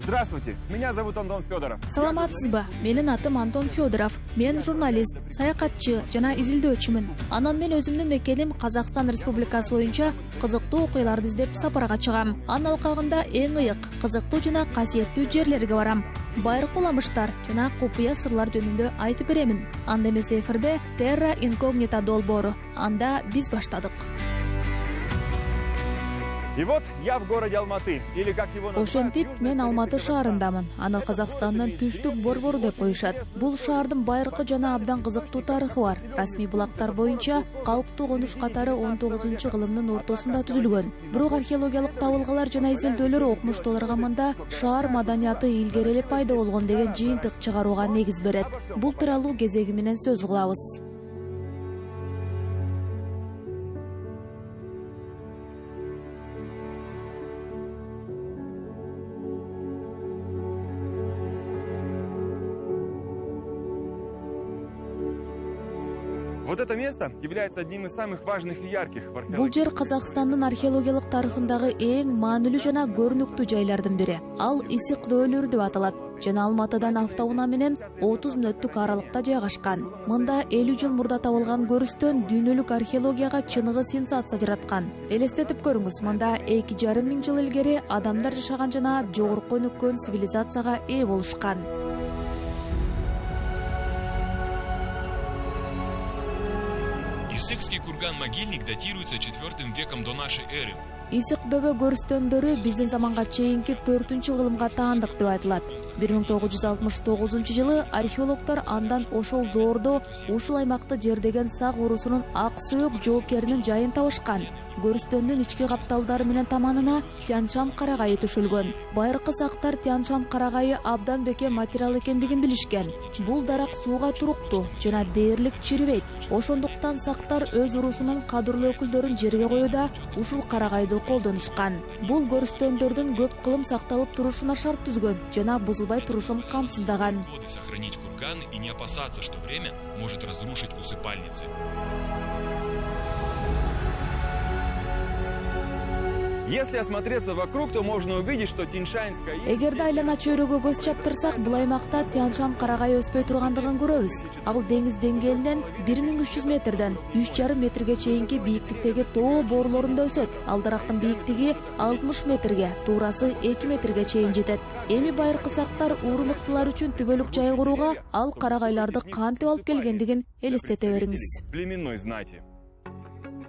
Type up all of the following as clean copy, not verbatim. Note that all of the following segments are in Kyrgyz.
Здравствуйте, меня зовут Антон Федоров. Саламатсызбы, менин атым Антон Федоров. Мен журналист, саякатчы жана изилдөөчүмүн. Анан мен өзүмдүн мекеним Казакстан Республикасы боюнча кызыктуу окуяларды издеп сапарга чыгам. Анын алкагында эң ыйык, кызыктуу жана касиеттүү жерлерге барам. Байыркы уламыштар жана купуя сырлар жөнүндө айтып беремин. Анда эмесе эфирде Terra Incognita долбоору. Анда биз баштадык. И вот я в городе Алматы, или как его называют... Ошентип мен Алматы шаарындамын. Аны Казакстандын түштүк борбору деп коюшат. Бул шаардын байыркы жана абдан кызыктуу тарыхы бар. Расмий булактар боюнча калктуу конуш катары 19-кылымдын ортосунда түзүлгөн. Бирок археологиялык табылгалар жана изилдөөлөр окумуштууларга мында шаар маданияты илгери эле пайда болгон деген жыйынтык чыгарууга негиз берет. Бул тууралуу кезеги менен сөз кылабыз. Вот это место является одним из самых важных и ярких в Бул жер Казакстандын археологиялык тарыхындагы эң маанилүү жана көрүнүктүү жайлардын бири. Ал Исик дөөлөрү деп аталат. Жана Алматыдан автоунаа менен 30 мүнөттүк аралыкта жайгашкан. Мында 50 жыл мурда табылган көрүстөн дүйнөлүк археологияга чыныгы сенсация жараткан. Элестетип көрүңүз, мында 2,5 миң жыл илгери адамдар жашаган жана жогорку өнүккөн цивилизацияга ээ болушкан. Исыкский курган-могильник датируется 4 веком до нашей эры. Исик дөбө көрүстөндөрү биздин заманга чейинки 4-кылымга таандык деп айтылат. 1969 жылы археологдор андан ошол доордо ушул аймакты жердеген сак урусунун ак сөөк жоокеринин жайын табышкан. Көрүстөндүн ички капталдары менен таманына Тянь-Шань карагайы төшөлгөн. Байыркы сактар Тянь-Шань карагайы абдан бекем материал экендигин билишкен. Бул дарак сууга туруктуу жана дээрлик чирибейт. Ошондуктан сактар өз урусунун кадырлуу өкүлдөрүн жерге коюуда ушул карагайды колдонушкан. Бул көрүстөндөрдүн көп кылым сакталып турушуна шарт түзгөн жана бузулбай турушун камсыздаган. Сохранить курган и не опасаться, что время может разрушить усыпальницы. Если осмотреться вокруг, то можно увидеть, что Тянь-Шаньская... Эгерде айлана чөйрөгө көз чаптырсак, бул аймакта Тянь-Шань карагайы өспөй тургандыгын көрөбүз. Ал деңиз деңгээлинен 1300 метрден 3,5 метрге чейинки бийиктиктеги тоо боорлорунда өсөт. Ал дарактын бийиктиги 60 метрге, туурасы 2 метрге чейин жетет. Эми байыркы сактар уурмуктулар үчүн түбөлүк жай курууга ал карагайларды кантип алып келгендигин элестете бериңиз. Племенной знати.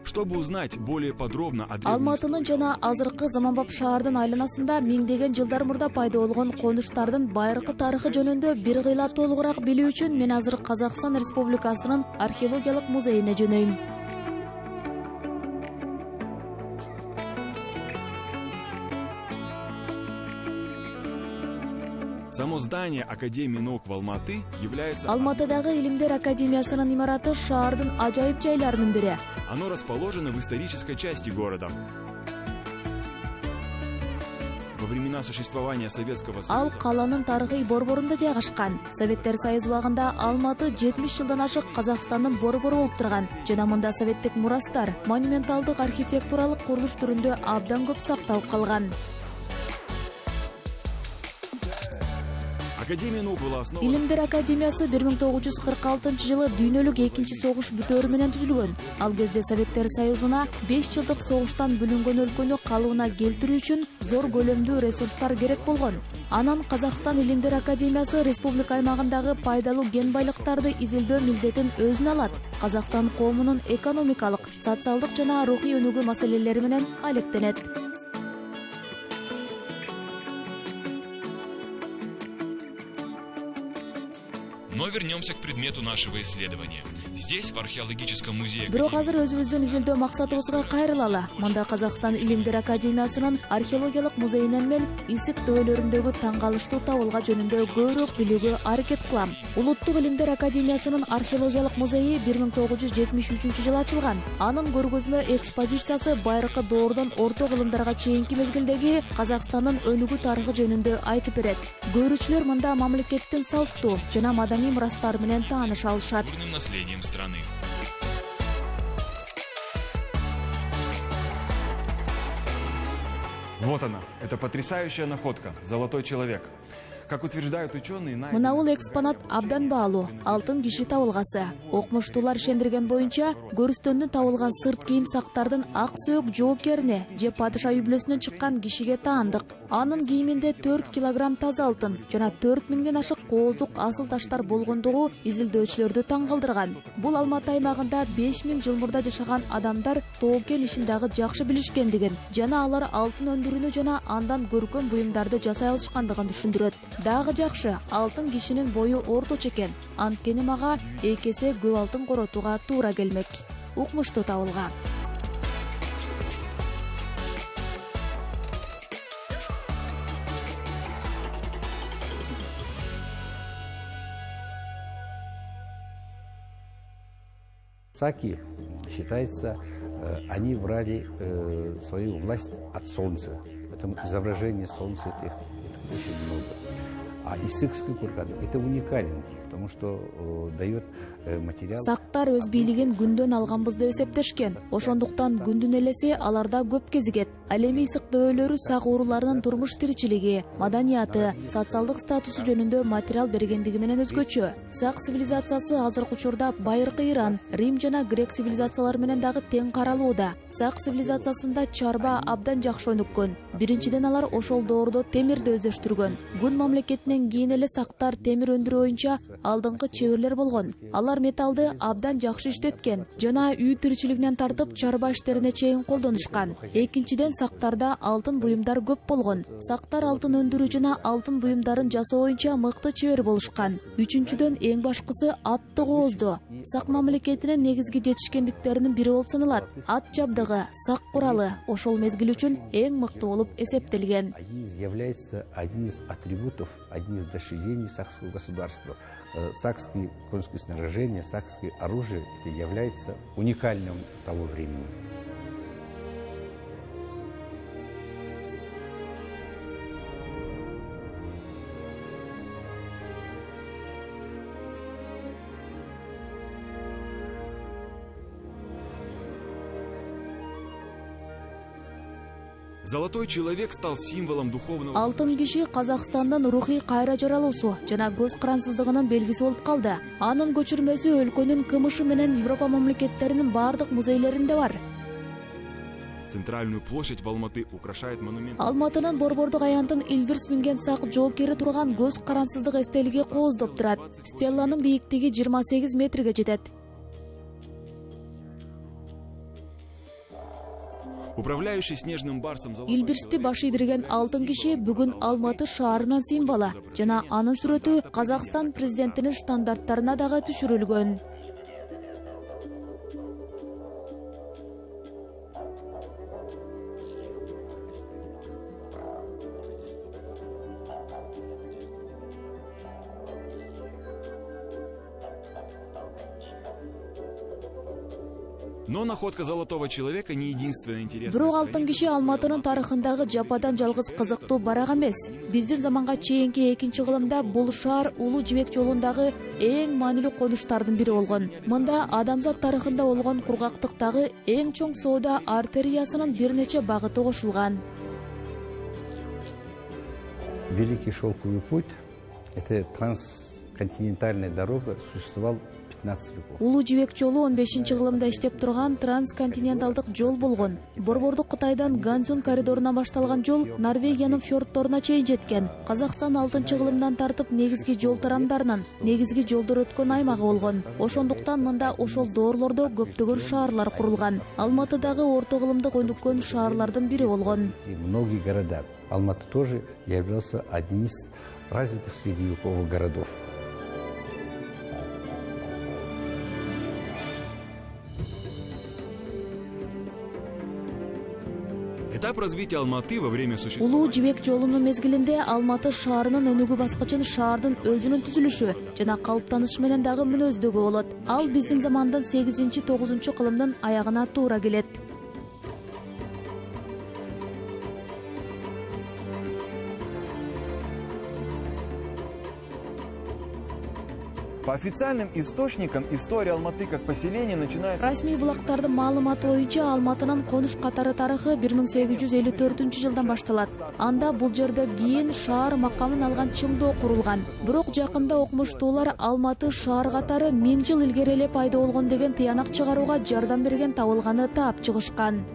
Чтобы узнать более подробно о Алматынын жана азыркы заманбап шаардын айланасында миңдеген жылдар мурда пайда болгон конуштардын байыркы тарыхы жөнүндө бир кыйла толугураак билүү үчүн мен азыр Казакстан Республикасынын археологиялык музейине жөнөйм. Само здание Академии наук в Алматы является... Алматыдагы Илимдер академиясынын имараты шаардын ажайып жайларынын бири. Оно расположено в исторической части города. Во времена существования Советского Союза... Ал каланын тарыхый борборунда жайгашкан. Советтер Союз убагында Алматы 70 жылдан ашык Казакстандын борбору болуп турган. Жана мында советтик мурастар, монументалдык архитектуралык курулуш түрүндө абдан көп сакталып калган. Академия наук была основана... Илимдер академиясы 1946 жылы дүйнөлүк экинчи согуш бүтөөрү менен түзүлгөн. Ал кезде Советтер Союзуна 5 жылдык согуштан бөлүнгөн өлкөнү калыбына келтирүү үчүн зор көлөмдүү ресурстар керек болгон. Анан Казакстан Илимдер академиясы республика аймагындагы пайдалуу ген байлыктарды изилдөө милдетин өзүнө алат. Казакстан коомунун экономикалык, социалдык жана рухий өнүгүү маселелери менен алектенет. Но вернемся к предмету нашего исследования. Здесь, в археологическом музее... Бирок азыр өзүбүздүн изилдөө максатыбызга кайрылалы. Мында Казакстан Илимдер академиясынын археологиялык музейинен мен Исик дөөлөрүндөгү таң калыштуу табылга жөнүндө көбүрөөк билүүгө аракет кылам. Улуттук Илимдер академиясынын археологиялык музейи 1973 жылы ачылган. Анын көргөзмө экспозициясы байыркы доордон орто кылымдарга чейинки мезгилдеги Казакстандын өнүгүү тарыхы жөнүндө айтып берет. Көрүүчүлөр мында мамлекеттин салттуу жана маданий мурастары менен тааныша алышат. Наследием страны. Вот она, это потрясающая находка, золотой человек. Как утверждают ученые, Мына бул экспонат абдан баалуу, алтын киши табылгасы. Окмуштуулар ишендирген боюнча, көрүстөндөн табылган сырт кийим сактардын ак сөөк жоокерине же падыша үй бүлөсүнөн чыккан кишиге таандык. Анын кийиминде 4 килограмм таза алтын жана 4000ден ашык кооздук асыл таштар болгондугу изилдөөчүлөрдү таң калтырган. Бул Алматы аймагында 5000 жыл мурда жашаган адамдар тоо-кен ишин дагы жакшы билишкендигин жана алар алтын өндүрүүнү жана андан көркөм буюмдарды жасай алышкандыгын түшүндүрөт. Дагы жакшы, алтын кишинин бою орточо экен. Анткени мага 2 эсе көп алтын коротууга туура келмек. Укмуштуу табылган. Саки, считается, они брали свою власть от солнца. Это изображение солнца этих очень много. А Исыкский курган это уникален, потому что дает материал. Сактар өз бийлигин күндөн алганбыз деп эсептешкен. Ошондуктан күндүн элеси аларда көп кезигет. Ал эми ысык дөөлөрү сак ууруларынын турмуш тиричилиги, маданияты, социалдык статусу жөнүндө материал бергендиги менен өзгөчө. Сак цивилизациясы азыркы учурда байыркы Иран, Рим жана Грек цивилизациялары менен дагы тең каралууда. Сак цивилизациясында чарба абдан жакшы өнүккөн. Биринчиден алар ошол доордо темирди өздөштүргөн. Гун мамлекетинен кийин эле сактар темир өндүрүү боюнча алдыңкы чеберлер болгон. Алар металлды абдан жакшы иштеткен жана үй тиричилигинен тартып чарба иштерине чейин колдонушкан. Экинчиден сактарда алтын буюмдар көп болгон. Сактар алтын өндүрүү жана алтын буюмдарын жасоо боюнча мыкты чебер болушкан. Үчүнчүдөн эң башкысы атты коозду. Сак мамлекетинин негизги жетишкендиктеринин бири болуп саналат. Ат жабдыгы, сак куралы ошол мезгил үчүн эң мыкты болуп эсептелген. Является один из атрибутов, один из достижений сакского государства. Сакское конское снаряжение, сакское оружие это является уникальным того времени. Золотой человек стал символом духовного... Алтын киши Казакстандын рухий кайра жаралуусу жана көз карансыздыгынын белгиси болуп калды. Анын көчүрмөсү өлкөнүн КМШ менен Европа мамлекеттеринин бардык музейлеринде бар. Центральную площадь в Алматы украшает монумент... Алматынын Борбордук аянтын Илбирс минген сак жоокери турган көз карансыздык эстелиги кооздоп турат. Стелланын бийиктиги 28 метрге жетет. Управляющий снежным барсом... Илбирсти баш ийдирген алтын киши бүгүн Алматы шаарынын символу жана анын сүрөтү Казакстан президентинин штандарттарына дагы түшүрүлгөн. Но находка золотого человека не единственная интересная. Бирок алтын киши Алматынын тарыхындагы жападан жалгыз кызыктуу барак эмес. Биздин заманга чейинки 2-кылымда бул шаар Улуу Жибек жолундагы эң маанилүү конуштардын бири болгон. Мында адамзат тарыхында болгон кургактыктагы эң чоң соода артериясынын бир нече багыты кошулган. Великий шелковый путь – это трансконтинентальная дорога, существовал 15 веков. Улуу Жибек жолу 15-кылымда иштеп турган трансконтиненталдык жол болгон. Борбордук Кытайдан Ганзюн коридорунан башталган жол Норвегиянын фьордторуна чейин жеткен. Казакстан 6-кылымдан тартып негизги жол тарамдарынын, негизги жолдор өткөн аймагы болгон. Ошондуктан мында ошол доорлордо көптөгөн шаарлар курулган. Алматы дагы орто кылымдык өнүккөн шаарлардын бири болгон. И многие города. Алматы тоже являлся одним из развитых средневековых городов. Этап развития Алматы во время существования... Улуу Жибек жолунун мезгилинде Алматы шаарынын өнүгүү баскычын шаардын өзүнүн түзүлүшү жана калыптанышы менен дагы мүнөздөгү болот. Ал биздин замандын 8-9 кылымдын аягына туура келет. По официальным источникам, история Алматы как поселения начинается... Расмий булактардын маалыматы боюнча Алматынын конуш катары тарыхы 1854-жылдан башталат. Анда бул жерде кийин шаар макамын алган чыңдоо курулган. Бирок жакында окумуштуулар Алматы шаар катары 1000 жыл илгери эле пайда болгон деген тыянак чыгарууга жардам берген табылганы таап чыгышкан.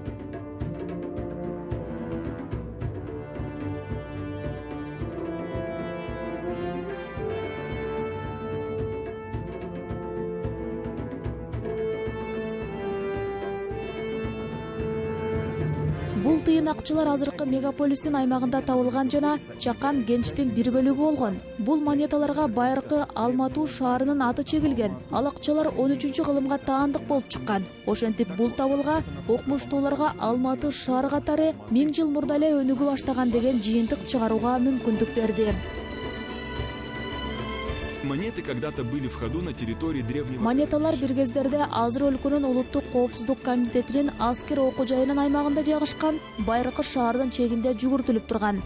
Бул тыйынакчылар азыркы мегаполистин аймагында табылган жана чакан кенчтин бир бөлүгү болгон. Бул монеталарга байыркы Алматы шаарынын аты чегилген. Ал акчалар 13-кылымга таандык болуп чыккан. Ошентип бул табылга окумуштууларга Алматы шаар катары 1000 жыл мурда эле өнүгү баштаган деген жыйынтык чыгарууга мүмкүндүк берди. Монеты когда-то были в ходу на территории древнего... Монеталар бир кездерде азыр өлкөнүн улуттук коопсуздук комитетинин аскер окуу жайынын аймагында жайгашкан байыркы шаардын чегинде жүгүртүлүп турган.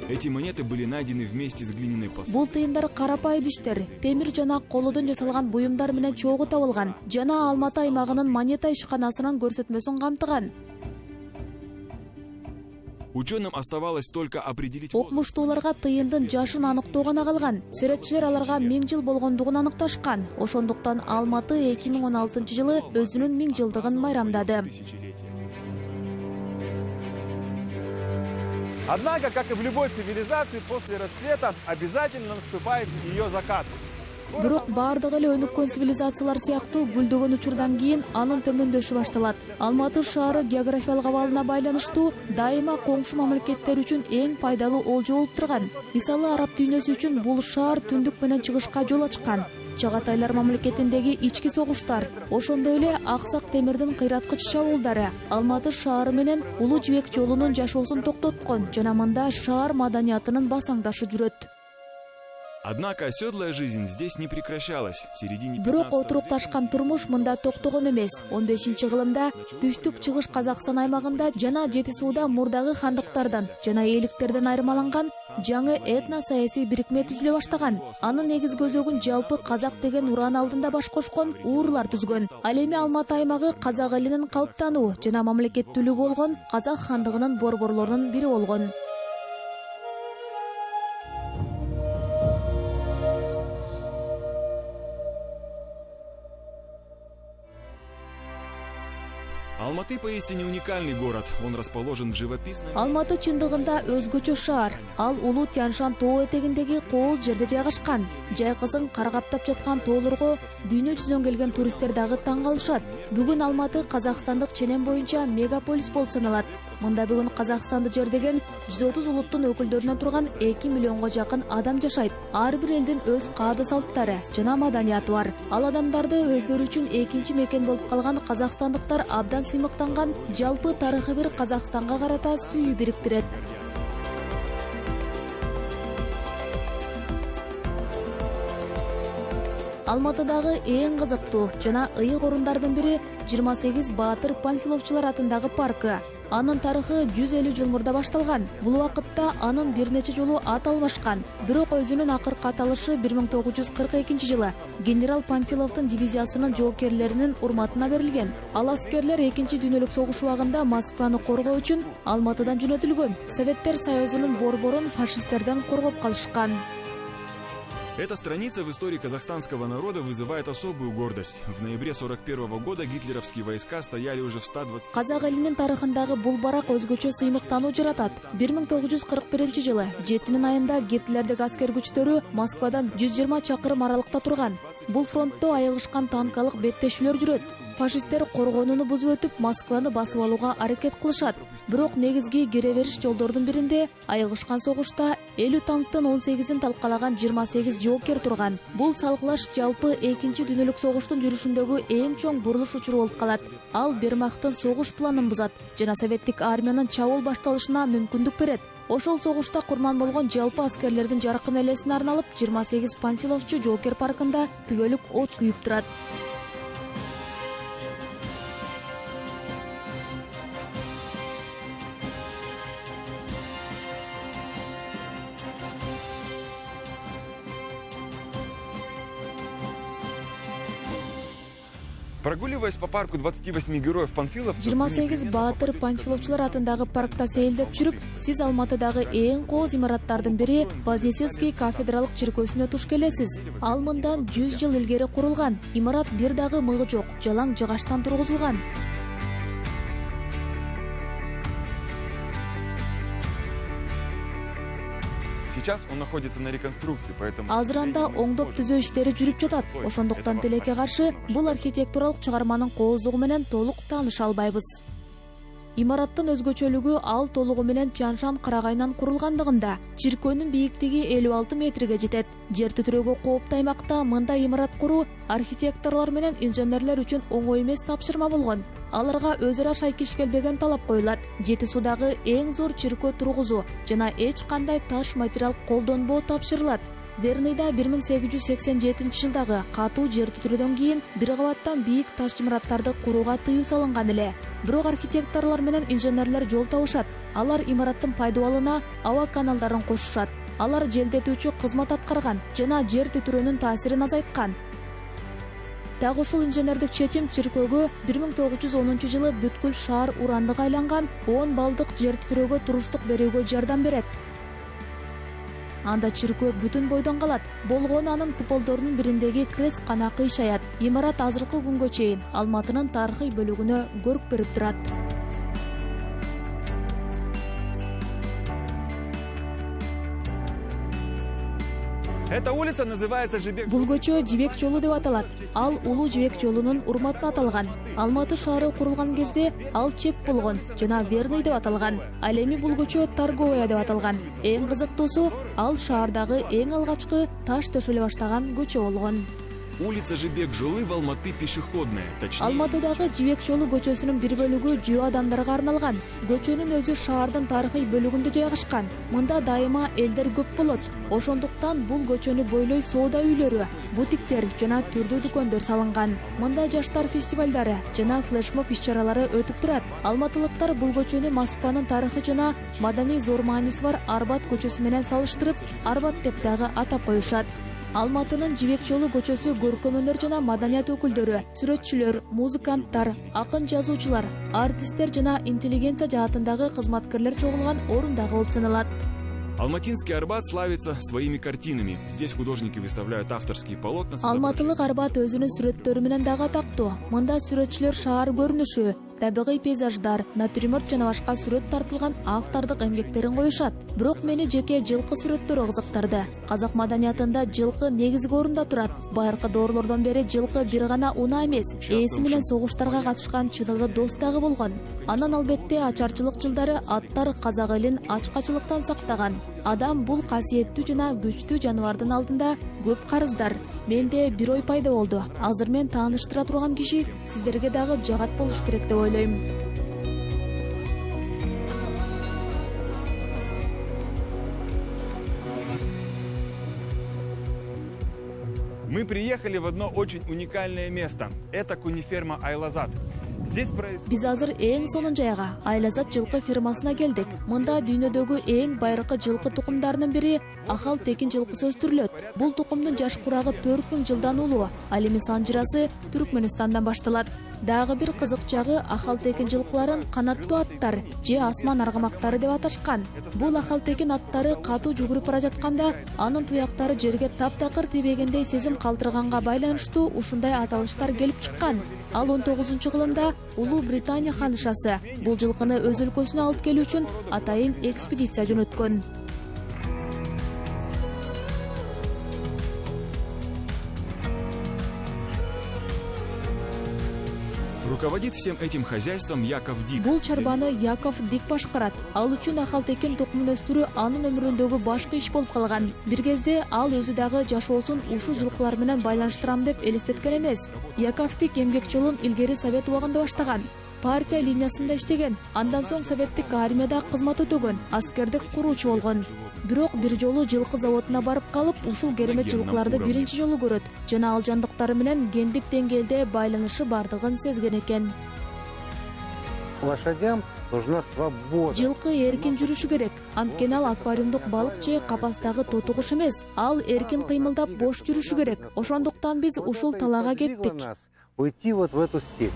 Эти монеты были найдены вместе с глиняной посудой. Бул тыйындар карапай идиштер, темир жана колодон жасалган буюмдар менен чогуу табылган. Жана Алматы аймагынын монета ишканасынын көрсөтмөсүн камтыган. Ученым оставалось только определить... Окумуштууларга тыйындын жашын аныктоо гана калган. Серепчилер аларга 1000 жыл болгондугун аныкташкан. Ошондуктан Алматы 2016-жылы өзүнүн 1000 жылдыгын майрамдады. Однако, как и в любой цивилизации, после расцвета обязательно наступает ее закат. Бирок бардыгы эле өнүккөн цивилизациялар сыяктуу гүлдөгөн учурдан кийин анын төмөндөшү башталат. Алматы шаары географиялык абалына байланыштуу дайыма коңшу мамлекеттер үчүн эң пайдалуу олжо болуп турган. Мисалы, араб дүйнөсү үчүн бул шаар түндүк менен чыгышка жол ачкан. Чагатайлар мамлекетиндеги ички согуштар, ошондой эле Аксак Темирдин кыйраткыч чабуулдары Алматы шаары менен Улуу Жибек жолунун жашоосун токтоткон жана мында шаар маданиятынын басаңдашы жүрөт. Однако оседлая жизнь здесь не прекращалась. В середине 15 Бирок отурукташкан турмуш мында токтогон эмес. 15-кылымда түштүк-чыгыш Казакстан аймагында жана Жети сууда мурдагы хандыктардан жана ээликтерден айырмаланган жаңы этно саясий бирикме түзүлө баштаган. Анын негизги өзөгүн жалпы казак деген уран алдында баш кошкон уурлар түзгөн. Ал эми Алматы аймагы казак элинин калыптануу жана мамлекеттүүлүгү болгон Казак хандыгынын борборлорунун бири болгон. Алматы поистине уникальный город. Он расположен в живописном... Алматы чындыгында өзгөчө шаар. Ал Улуу Тянь-Шань тоо этегиндеги кооз жерде жайгашкан. Жайкысын кар каптап жаткан тоолорго дүйнө жүзүнөн келген туристтер дагы таң калышат. Бүгүн Алматы Казакстандык ченем боюнча мегаполис болуп саналат. Мында бүгүн Казакстанды жердеген 130 улуттун өкүлдөрүнөн турган 2 миллионго жакын адам жашайт. Ар бир элдин өз каада салттары жана маданияты бар. Ал адамдарды өздөрү үчүн экинчи мекен болуп калган казакстандыктар абдан сыймыктанган, жалпы тарыхы бир Казакстанга карата сүйүү бириктирет. Алматыдагы эң кызыктуу жана ыйык орундардын бири 28 Баатыр Панфиловчулар атындагы паркы. Анын тарыхы 150 жыл мурда башталган. Бул убакытта анын бир нече жолу ат алмашкан. Бирок өзүнүн акыркы аталышы 1942-жылы генерал Панфиловдун дивизиясынын жоокерлеринин урматына берилген. Ал аскерлер 2-чи дүйнөлүк согуш убагында Москваны коргоо үчүн Алматыдан жөнөтүлгөн. Советтер Союзунун борборун фашисттерден коргоп калышкан. Эта страница в истории казахстанского народа вызывает особую гордость. В ноябре 1941 года гитлеровские войска стояли уже в 120... Казак элинин тарыхындагы бул барак өзгөчө сыймыктануу жаратат. 1941-жылы 7 айында Гитлердик аскер күчтөрү Москвадан 120 чакырым аралыкта турган. Бул фронтто айыгышкан танкалык беттешүүлөр жүрөт. Фашисттер коргонуну бузуп өтүп Москваны басып алууга аракет кылышат. Бирок негизги кире бериш жолдордун биринде айыгышкан согушта 50 танктын 18-ин талкалаган 28 жоокер турган. Бул салгылаш жалпы 2-чи дүйнөлүк согуштун жүрүшүндөгү эң чоң бурулуш учуру болуп калат. Ал Вермахттын согуш планын бузат жана советтик армиянын чабуул башталышына мүмкүндүк берет. Ошол согушта курман болгон жалпы аскерлердин жаркын элесине арналып 28 Панфиловчу жоокер паркында түбөлүк от күйүп турат. Прогуливаясь по парку 28 героев Панфилов... 28 Баатыр Панфиловчулар атындагы паркта сейилдеп жүрүп, сиз Алматыдагы эң кооз имараттардын бири Вознесенский кафедралык чиркөөсүнө туш келесиз. Ал мындан 100 жыл илгери курулган. Имарат бир дагы мыгы жок, жалаң жыгачтан тургузулган. Сейчас он находится на реконструкции, поэтому... Азыранда оңдоп түзөө иштери жүрүп жатат. Ошондуктан тилекке каршы бул архитектуралык чыгарманын кооздугу менен толук тааныша албайбыз. Имараттын өзгөчөлүгү ал толугу менен Чаншан карагайынан курулгандыгында. Чиркөөнүн бийиктиги 56 метрге жетет. Жер титирөөгө кооптуу аймакта мындай имарат куруу архитекторлор менен инженерлер үчүн оңой эмес тапшырма болгон. Аларга өз ара шайкиш келбеген талап коюлат. Жети суудагы эң зор чиркөө тургузуу жана эч кандай таш материал колдонбоо тапшырылат. Верныйда 1887 жылдагы катуу жер титирөөдөн кийин бир кабаттан бийик таш имараттарды курууга тыюу салынган эле. Бирок архитекторлор менен инженерлер жол табышат. Алар имараттын пайдаланууна аба каналдарын кошушат. Алар желдетүүчү кызмат аткарган жана жер титирөөнүн таасирин азайткан. Так ушул инженердик чечим чиркөөгө 1910 жылы бүткүл шаар урандык айланган 10 балдык жер титирөөгө туруштук берүүгө жардам берет. Анда чиркөө бүтүн бойдон калат. Болгону анын куполдорунун бириндеги крест кана кыйшаят. Имарат азыркы күнгө чейин Алматынын тарыхый бөлүгүнө көрк берип турат. Эта улица называется Жибек. Бул көчө Жибек жолу деп аталат. Ал улуу Жибек жолунун урматына аталган. Алматы шаары курулган кезде ал чеп болгон жана Верный деп аталган. Ал эми бул көчө Торговая деп аталган. Эң кызыктуусу, ал шаардагы эң алгачкы таш төшөлө баштаган көчө болгон. Улица Жибек жолы в Алматы пешеходная, точнее... Алматыдагы Жибек жолу көчөсүнүн бир бөлүгү жөө адамдарга арналган. Көчөнүн өзү шаардын тарыхый бөлүгүндө жайгашкан. Мында дайыма элдер көп болот. Ошондуктан бул көчөнү бойлой соода үйлөрү, бутиктер жана түрдүү дүкөндөр салынган. Мында жаштар фестивалдары жана флешмоб иш-чаралары өтүп турат. Алматылыктар бул көчөнү Москванын тарыхы жана маданий зор мааниси бар Арбат көчөсү менен салыштырып, Арбат деп дагы атап коюшат. Алматынын Жибек жолу көчөсү көркөмөнөр жана маданият өкүлдөрү, сүрөтчүлөр, музыканттар, акын жазуучулар, артисттер жана интеллигенция жаатындагы кызматкерлер чогулган орун дагы болуп саналат. Алматинский Арбат славится своими картинами. Здесь художники выставляют авторские полотна. Алматылык Арбат өзүнүн сүрөттөрү менен дагы атактуу. Мында сүрөтчүлөр шаар көрүнүшү, табигый пейзаждар, натюрморт жана башка сүрөт тартылган автордук эмгектерин коюшат. Бирок мени жеке жылкы сүрөттөрү кызыктырды. Казак маданиятында жылкы негизги орунда турат. Байыркы доорлордон бери жылкы бир гана унаа эмес, ээси менен согуштарга катышкан чыныгы дос дагы болгон. Анан албетте ачарчылык жылдары аттар казак элин ачкачылыктан сактаган. Адам бул касиеттүү жана күчтүү жаныбардын алдында көп карыздар. Менде бир ой пайда болду. Азыр мен тааныштыра турган киши сиздерге дагы жагат болуш керек деп ойлойм. Мы приехали в одно очень уникальное место. Это куниферма Айлазат. Биз азыр эң сонун жайга, Айлазат жылкы фермасына келдик. Мында дүйнөдөгү эң байыркы жылкы тукумдарынын бири Ахал Текин жылкысы өстүрүлөт. Бул тукумдун жаш курагы 4000 жылдан улуу. Ал эми санжырасы Түркменистандан башталат. Дагы бир кызык жагы Ахал Текин жылкыларын канаттуу аттар же асман аргамактары деп аташкан. Бул Ахал Текин аттары катуу жүгүрүп бара жатканда анын туяктары жерге таптакыр тийбегендей сезим калтырганга байланыштуу ушундай аталыштар келип чыккан. Ал 19-кылымда Улуу Британия ханышасы бул жылкыны өз өлкөсүнө алып келүү үчүн атайын экспедиция жөнөткөн. Руководит всем этим хозяйством Яков Дик. Бул чарбаны Яков Дик башкарат. Ал үчүн Ахал Текин тукумун өстүрүү анын өмүрүндөгү башкы иш болуп калган. Бир кезде ал өзү дагы жашоосун ушул жылкылар менен байланыштырам деп элестеткен эмес. Яков Дик эмгек жолун илгери совет убагында баштаган. Партия линиясында иштеген. Андан соң советтик армияда кызмат өтөгөн, аскердик куруучу болгон. Бирок бир жолу жылкы заводуна барып калып, ушул керемет жылкыларды биринчи жолу көрөт жана ал жандыктары менен гендик деңгээлде байланышы бардыгын сезген экен. Лошадям нужна свобода. Жылкы эркин жүрүшү керек. Анткени ал аквариумдук балык же капастагы тоту куш эмес. Ал эркин кыймылдап бош жүрүшү керек. Ошондуктан биз ушул талаага кеттик. уйти вот в эту степь.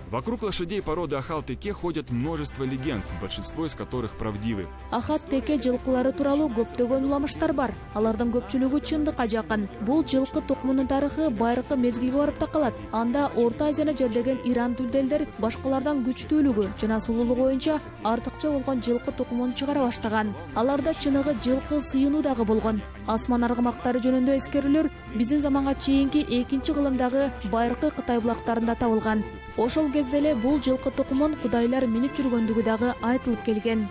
Вокруг лошадей породы Ахал-Теке ходят множество легенд, большинство из которых правдивы. Ахат-Теке жылкылары тууралуу көптөгөн уламыштар бар. Алардын көпчүлүгү чындыкка жакын. Бул жылкы тукумунун тарыхы байыркы мезгилге барып такалат. Анда Орто Азияны жердеген Иран түлделдер башкалардан күчтүүлүгү жана сулуулугу боюнча артыкча болгон жылкы тукумун чыгара баштаган. Аларда чыныгы жылкы сыйынуу дагы болгон. Асман аргымактары жөнүндө эскерүүлөр биздин заманга чейинки 2 кылымдагы байыркы Кытай булактарында табылган. Ошол кезде эле бул жылкы тукумун кудайлар минип жүргөндүгү дагы айтылып келген.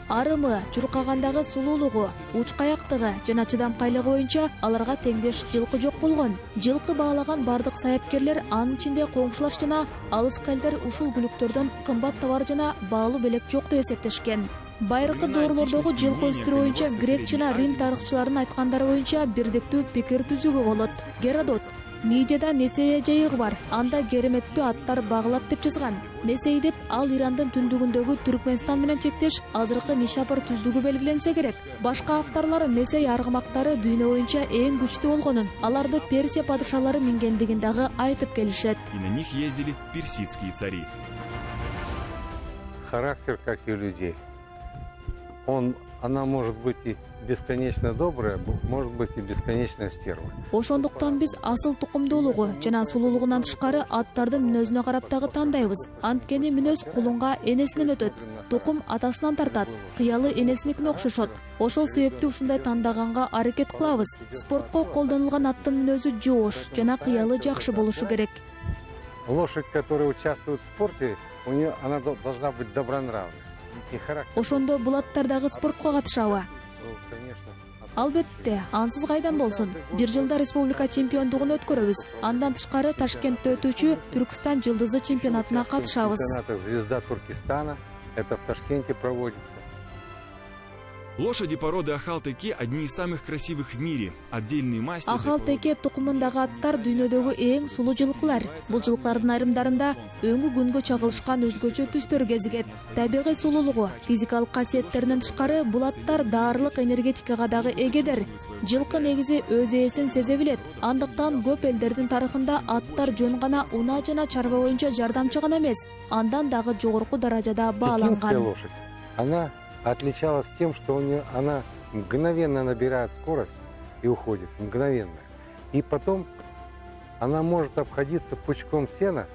Арымы, чуркагандагы сулуулугу, учкаяктыгы жана чыдамкайлыгы боюнча аларга теңдеш жылкы жок болгон. Жылкы баалаган бардык саяпкерлер анын ичинде коңшулаш жана алыс элдер ушул бүлүктөрдөн кымбат товар жана баалуу белек жок деп эсептешкен. Байыркы доорлордогу жылкы өстүрүү боюнча грек жана рим тарыхчыларынын айткандары боюнча бирдиктүү пикир түзүүгө болот. Геродот Мидияда Несей жайыгы бар. Анда кереметтүү аттар багылат деп жазган. Несей деп ал Ирандын түндүгүндөгү Түркмөнстан менен чектеш азыркы Нишапур түздүгү белгиленсе керек. Башка авторлор Несей аргымактары дүйнө боюнча эң күчтүү болгонун, аларды Персия падышалары мингендигин дагы айтып келишет. И на них ездили персидские цари. Характер, как и у людей. Она может быть и бесконечно добрая, может быть и бесконечно стерва. Ошондуктан биз асыл тукумдуулугу жана сулуулугунан тышкары аттардын мүнөзүнө карап дагы тандайбыз. Анткени мүнөз кулунга энесинен өтөт. Тукум атасынан тартат. Кыялы энесиникине окшошот. Ошол себептүү ушундай тандаганга аракет кылабыз. Спортко колдонулган аттын мүнөзү жоош жана кыялы жакшы болушу керек. Лошадь, которая участвует в спорте, она должна быть добронравной. Ошондо бул аттар дагы спортко катышабы? Албетте, ансыз кайдан болсун. Бир жылда республика чемпиондугун өткөрөбүз. Андан тышкары Ташкентте өтүүчү Түркстан жылдызы чемпионатына катышабыз. Звезда Туркестана, это в Ташкенте проводится. Лошади породы Ахал-Теке одни из самых красивых в мире. Отдельные масти. Ахал-Теке тукумундагы аттар дүйнөдөгү эң сулуу жылкылар. Бул жылкылардын айрымдарында өңү күнгө чагылышкан өзгөчө түстөр кезигет. Табигый сулуулугу, физикалык касиеттеринен тышкары бул аттар даарылык энергетикага дагы эгедир. Жылкы негизи өз ээсин сезе билет. Андыктан көп элдердин тарыхында аттар жөн гана унаа жана чарба боюнча жардамчы гана эмес, андан дагы жогорку даражада бааланган. Она отличалась тем, что она мгновенно набирает скорость и уходит, мгновенно. И потом она может обходиться пучком сена,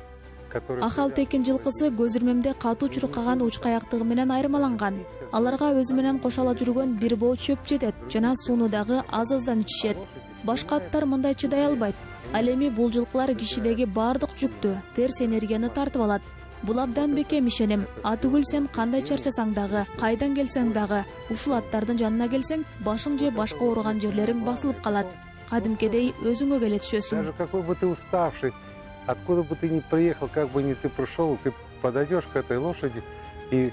который... Ахал-Текин жылкысы көзүрмемде катуу чуркаган учкаяктыгы менен айырмаланган. Аларга өзү менен кошала жүргөн бир боо чөп жетет жана сууну дагы аз-аздан ичишет. Башка аттар мындай чыдай албайт. Ал эми бул жылкылар кишидеги бардык жүктү, терс энергияны тартып алат. Бул абдан бекем ишенем. Атүгүл сен кандай чарчасаң дагы, кайдан келсең дагы, ушул аттардын жанына келсең, башың же башка ооруган жерлериң басылып калат. Кадимкедей өзүңө келе түшөсүң. Даже какой бы ты уставший, откуда бы ты ни приехал, как бы ни ты пришел, ты подойдешь к этой лошади, и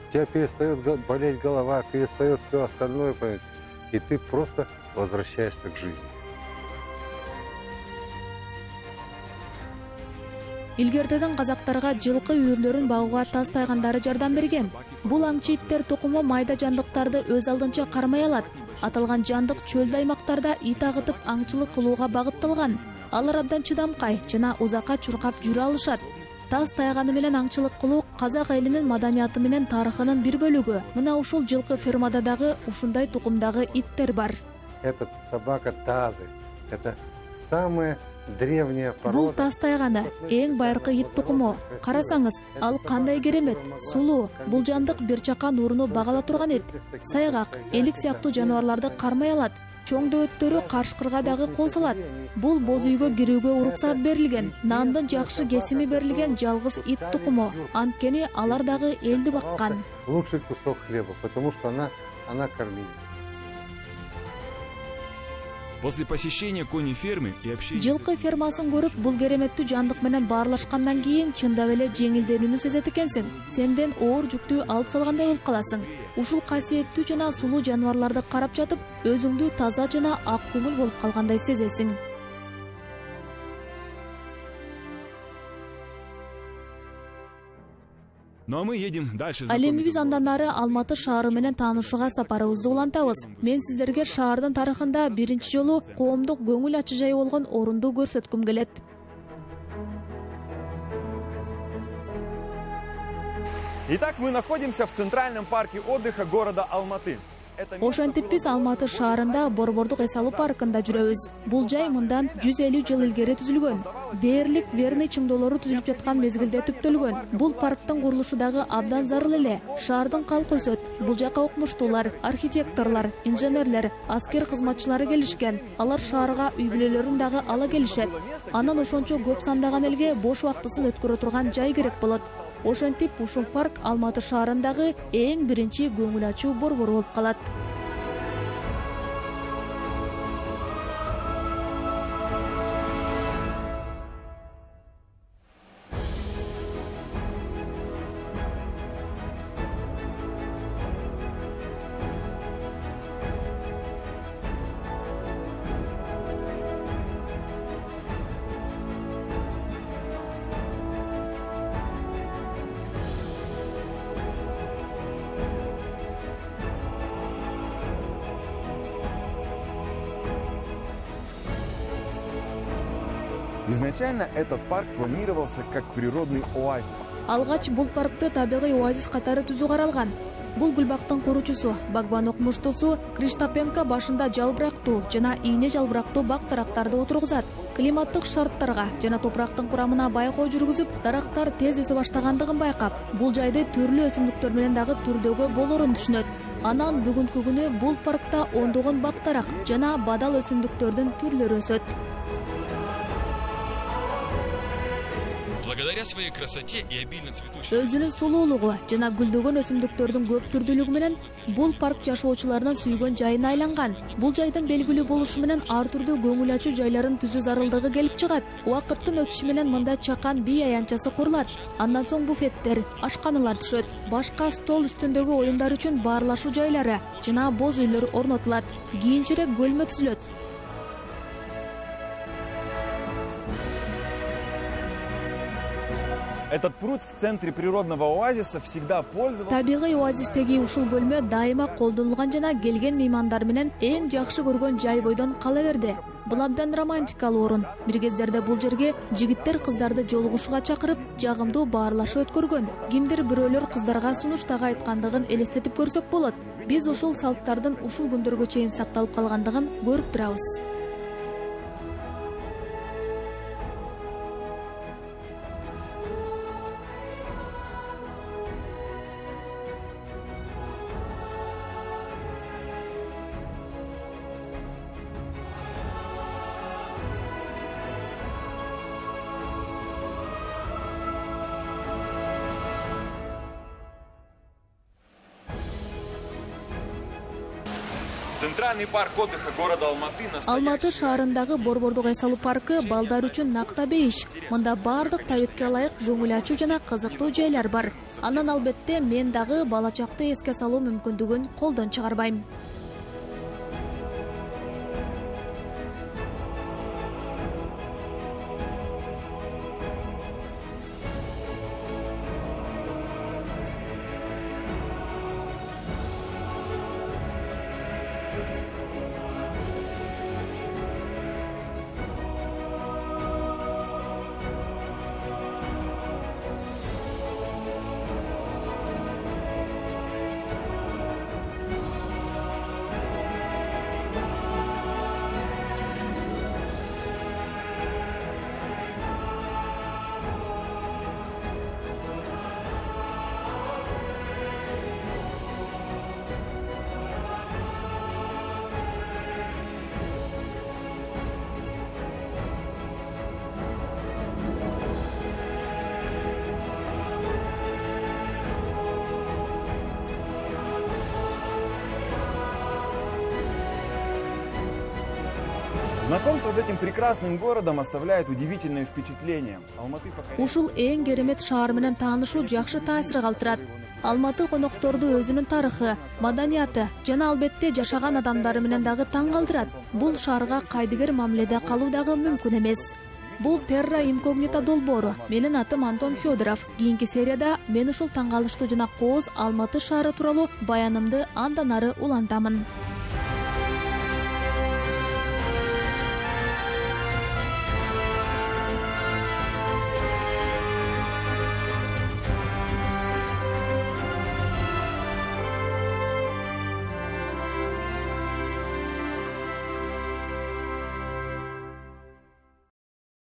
у тебя перестает болеть голова, перестает все остальное, и ты просто возвращаешься к жизни. Илгертеден казактарга жылкы үйүрлөрүн багууга тас тайгандары жардам берген. Бул аңчы иттер тукуму майда жандыктарды өз алдынча кармай алат. Аталган жандык чөлдү аймактарда ит агытып аңчылык кылууга багытталган. Алар абдан чыдамкай жана узакка чуркап жүрө алышат. Тас тайганы менен аңчылык кылуу казак элинин маданияты менен тарыхынын бир бөлүгү. Мына ушул жылкы фермада дагы ушундай тукумдагы иттер бар. Это собака тазы. Это самая древняя порода. Бул тас тайганы эң байыркы ит тукуму. Карасаңыз, ал кандай керемет, сулуу. Бул жандык бир чака нуруну багала турган эт. Сайгак, элик сыяктуу жаныбарларды кармай алат. Чоң дөбөттөрү карышкырга дагы кол салат. Бул боз үйгө кирүүгө уруксат берилген, нандын жакшы кесими берилген жалгыз ит тукуму. Анткени алар дагы элди баккан. Лучший кусок хлеба, потому что она кормилась. После посещения кони-фермы и общения... Жылкы фермасын көрүп, бул кереметтүү жандык менен баарлашкандан кийин чындап эле жеңилденүүнү сезет экенсиң. Сенден оор жүктү алып салгандай болуп каласың. Ушул касиеттүү жана сулуу жаныбарларды карап жатып, өзүңдү таза жана ак көңүл болуп калгандай сезесиң. Ну а мы едем дальше. Ал эми биз андан ары Алматы шаары менен таанышууга сапарыбызды улантабыз. Мен сиздерге шаардын тарыхында биринчи жолу коомдук көңүл ачуу жай болгон орунду көрсөткүм келет. Итак, мы находимся в центральном парке отдыха города Алматы. Ошентип биз Алматы шаарында Борбордук эс алуу паркында жүрөбүз. Бул жай мындан 150 жыл илгери түзүлгөн. Дээрлик верный чыңдоолору түзүлүп жаткан мезгилде түптөлгөн. Бул парктын курулушу дагы абдан зарыл эле. Шаардын калкы өсөт. Бул жака окумуштуулар, архитекторлор, инженерлер, аскер кызматчылары келишкен. Алар шаарга үй бүлөлөрүн дагы ала келишет. Анан ошончо көп сандаган элге бош убактысын өткөрө турган жай керек болот. Ошентип ушул парк Алматы шаарындагы эң биринчи көңүл ачуу борбор болуп калат. Изначально этот парк планировался как природный оазис. Алгач бул паркты табигый оазис катары түзүү каралган. Бул гүлбактын куручусу, багбан окумуштуусу Криштапенко башында жалбырактуу жана ийне жалбырактуу бак тарактарды отургузат. Климаттык шарттарга жана топурактын курамына байкоо жүргүзүп, дарактар тез өсө баштагандыгын байкап, бул жайды түрлүү өсүмдүктөр менен дагы түрдөгө болорун түшүнөт. Анан бүгүнкү күнү бул паркта ондогон бак тарак жана бадал өсүмдүктөрдүн түрлөрү өсөт. Благодаря своей красоте и обильно цветущей... Өзүнүн сулуулугу жана гүлдөгөн өсүмдүктөрдүн көп түрдүүлүгү менен бул парк жашоочуларынын сүйгөн жайына айланган. Бул жайдын белгилүү болушу менен ар түрдүү көңүл ачуу жайларын түзүү зарылдыгы келип чыгат. Убакыттын өтүшү менен мында чакан бий аянтчасы курулат. Андан соң буфеттер, ашканалар түшөт. Башка стол үстүндөгү оюндар үчүн баарлашуу жайлары жана боз үйлөр орнотулат. Кийинчерээк бөлмө түзүлөт. Этот пруд в центре природного оазиса всегда пользовался... Табигый оазистеги ушул бөлмө дайыма колдонулган жана келген меймандар менен эң жакшы көргөн жай бойдон кала берди. Бул абдан романтикалуу орун. Бир кездерде бул жерге жигиттер кыздарды жолугушууга чакырып, жагымдуу баарлашуу өткөргөн. Кимдир бирөөлөр кыздарга сунуштагы айткандыгын элестетип көрсөк болот. Биз ушул салттардын ушул күндөргө чейин сакталып калгандыгын көрүп турабыз. Центральный парк отдыха города Алматы... Алматы шаарындагы Борбордук эс алуу паркы балдар үчүн накта бейиш. Мында бардык табитке ылайык көңүл ачуу жана кызыктуу жайлар бар. Анан албетте мен дагы бала чакты эске салуу мүмкүндүгүн колдон чыгарбайм. Знакомство с этим прекрасным городом оставляет удивительное впечатление. Ушул эң керемет шаар менен таанышуу жакшы таасир калтырат. Алматы конокторду өзүнүн тарыхы, маданияты жана албетте жашаган адамдары менен дагы таң калтырат. Бул шаарга кайдыгер мамиледе калуу дагы мүмкүн эмес. Бул Terra Incognita долбоору. Менин атым Антон Федоров. Кийинки серияда мен ушул таң калыштуу жана кооз Алматы шаары тууралуу баянымды андан ары улантамын.